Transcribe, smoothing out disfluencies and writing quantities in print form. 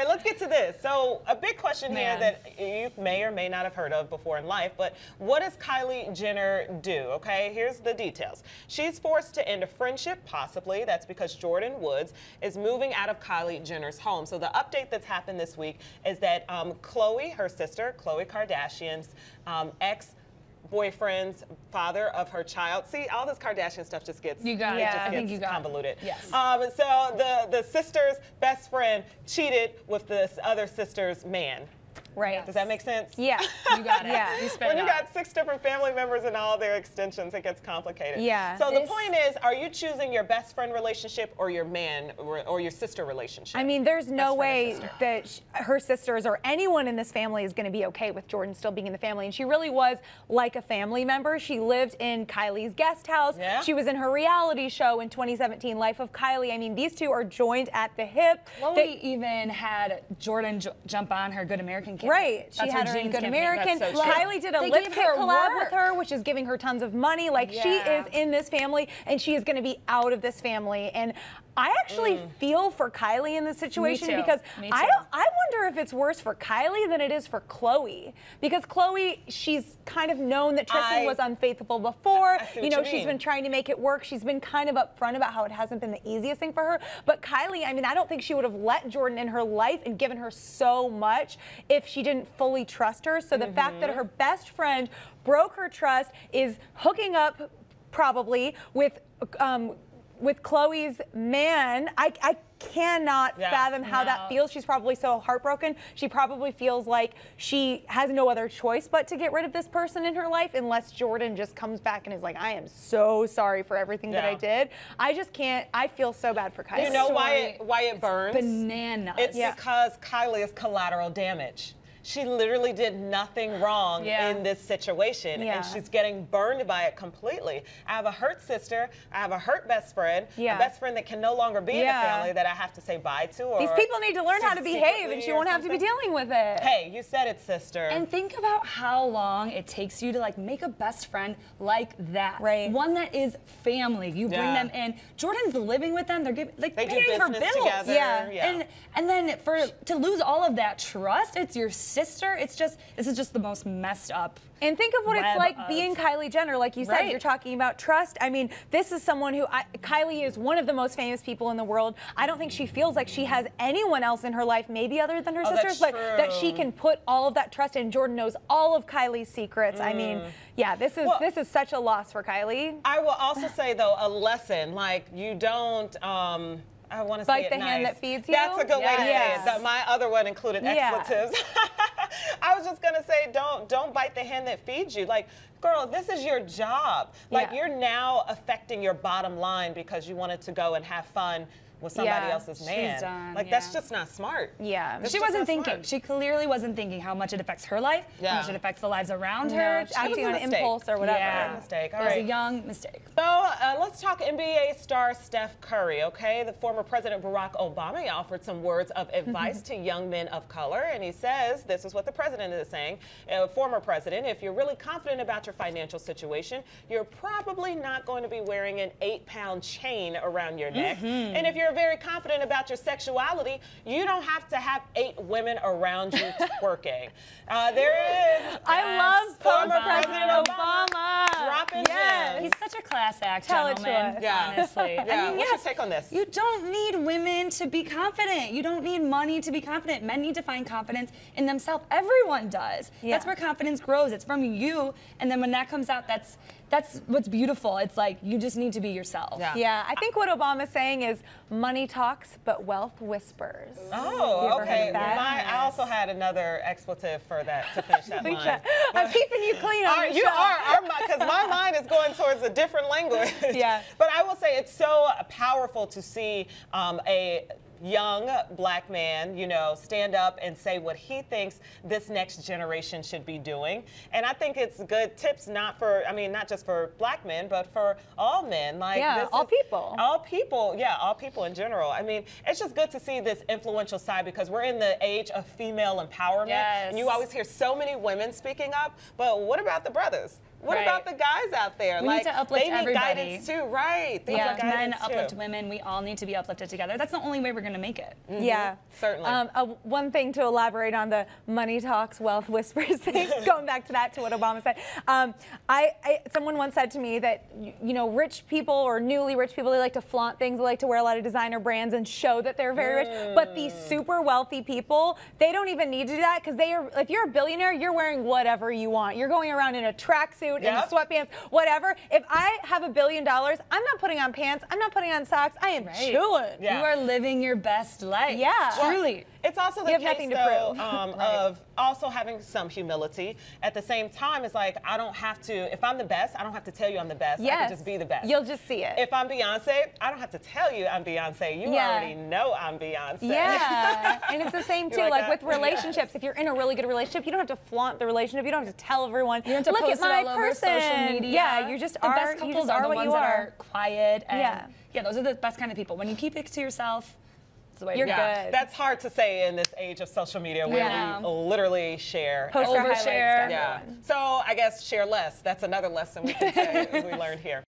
right, let's get to this. So a big question here that you may or may not have heard of before in life, but what does Kylie Jenner do? Okay, here's the details. She's forced to end a friendship, possibly. That's because Jordyn Woods is moving out of Kylie Jenner's home. So the update that's happened this week is that Khloe, her sister, Khloe Kardashian's ex-boyfriend's father of her child. See, all this Kardashian stuff just gets convoluted. Yes. So the sister's best friend cheated with this other sister's man. Right. Does that make sense? Yeah. You got it. Yeah. When you got 6 different family members and all their extensions, it gets complicated. Yeah. So the point is, are you choosing your best friend relationship or your man or your sister relationship? I mean, there's no way that her sisters or anyone in this family is going to be okay with Jordyn still being in the family. And she really was like a family member. She lived in Kylie's guest house. Yeah. She was in her reality show in 2017, Life of Kylie. I mean, these two are joined at the hip. Khloe even had Jordyn jump on her Good American campaign. Right. She had her in Good American. Kylie did a lip kit collab with her, which is giving her tons of money. Like, she is in this family, and she is going to be out of this family. And I actually feel for Kylie in this situation because I wonder if it's worse for Kylie than it is for Khloe. Because Khloe, she's kind of known that Tristan was unfaithful before. You know, she's been trying to make it work. She's been kind of upfront about how it hasn't been the easiest thing for her. But Kylie, I mean, I don't think she would have let Jordyn in her life and given her so much if she didn't fully trust her. So the fact that her best friend broke her trust, is hooking up probably with Khloe's man, I cannot fathom how that feels. She's probably so heartbroken. She probably feels like she has no other choice but to get rid of this person in her life unless Jordyn just comes back and is like, I am so sorry for everything that I did. I just can't. I feel so bad for Kylie. You know why it burns? Bananas. It's because Kylie is collateral damage. She literally did nothing wrong in this situation, and she's getting burned by it completely. I have a hurt sister. I have a hurt best friend, a best friend that can no longer be in the family that I have to say bye to. Or these people need to learn how to behave, and she won't have to be dealing with it. Hey, you said it, sister. And think about how long it takes you to like make a best friend like that. Right. One that is family. You bring them in. Jordyn's living with them. They're giving, like, paying her bills. Together. And then to lose all of that trust, it's your sister. This is just the most messed up. And think of what it's like being Kylie Jenner. Like you said, you're talking about trust. I mean, this is someone who, Kylie is one of the most famous people in the world. I don't think she feels like she has anyone else in her life, maybe other than her sisters, but that she can put all of that trust in. Jordyn knows all of Kylie's secrets. I mean, yeah, this is such a loss for Kylie. I will also say, though, a lesson, like, you don't, I want to say bite the hand that feeds you. That's a good way to say it. My other one included expletives. I was just gonna say, don't bite the hand that feeds you. Like, girl, this is your job. Like, you're now affecting your bottom line because you wanted to go and have fun with somebody else's man. She's done, like, that's just not smart. Yeah. She wasn't thinking. She clearly wasn't thinking how much it affects her life, how much it affects the lives around her. Acting on impulse or whatever. Yeah. Mistake. All right. It was a young mistake. So let's talk NBA star Steph Curry, okay? The former President Barack Obama offered some words of advice to young men of color, and he says, this is what the president is saying, former president, if you're really confident about your financial situation, you're probably not going to be wearing an 8-pound chain around your neck. And if you're very confident about your sexuality, you don't have to have 8 women around you twerking. There it is. I love former President Obama. Dropping gems. He's such a class act, Tell it gentleman. to us. Honestly. Yeah. I mean, What's your take on this? You don't need women to be confident. You don't need money to be confident. Men need to find confidence in themselves. Everyone does. That's where confidence grows. It's from you, and then when that comes out, that's what's beautiful. It's like, you just need to be yourself. Yeah, I think what Obama's saying is money talks, but wealth whispers. Oh, okay. Well, I also had another expletive for that to finish that line. I'm keeping you clean on the You are, because my mind is going towards a different language. But I will say it's so powerful to see a young black man, you know, stand up and say what he thinks this next generation should be doing. And I think it's good tips, not just for black men, but for all men. Like, all people. All people, all people in general. I mean, it's just good to see this influential side because we're in the age of female empowerment. And you always hear so many women speaking up, but what about the brothers? What about the guys out there? We need to uplift they need everybody. guidance too, right? They uplift men, too. uplift women. We all need to be uplifted together. That's the only way we're going to make it. Yeah. Certainly. One thing to elaborate on the money talks, wealth whispers thing, going back to that, to what Obama said. Someone once said to me that, you know, rich people or newly rich people, they like to flaunt things, they like to wear a lot of designer brands and show that they're very rich. But these super wealthy people, they don't even need to do that because if you're a billionaire, you're wearing whatever you want. You're going around in a tracksuit, in sweatpants, whatever. If I have $1 billion, I'm not putting on pants, I'm not putting on socks, I am chilling. Yeah. You are living your best life. Yeah. Truly. It's also the case, though, of also having some humility. At the same time, it's like, I don't have to, if I'm the best, I don't have to tell you I'm the best. Yes. I can just be the best. You'll just see it. If I'm Beyonce, I don't have to tell you I'm Beyonce. You already know I'm Beyonce. Yeah. And it's the same, too, like with relationships. If you're in a really good relationship, you don't have to flaunt the relationship. You don't have to tell everyone, you don't have to look post at my it all over social media. Yeah, you just the best couples are the ones that are quiet. And yeah, those are the best kind of people. When you keep it to yourself, you're good. That's hard to say in this age of social media where we literally share. Overshare. Yeah. So I guess share less. That's another lesson we can say we learned here.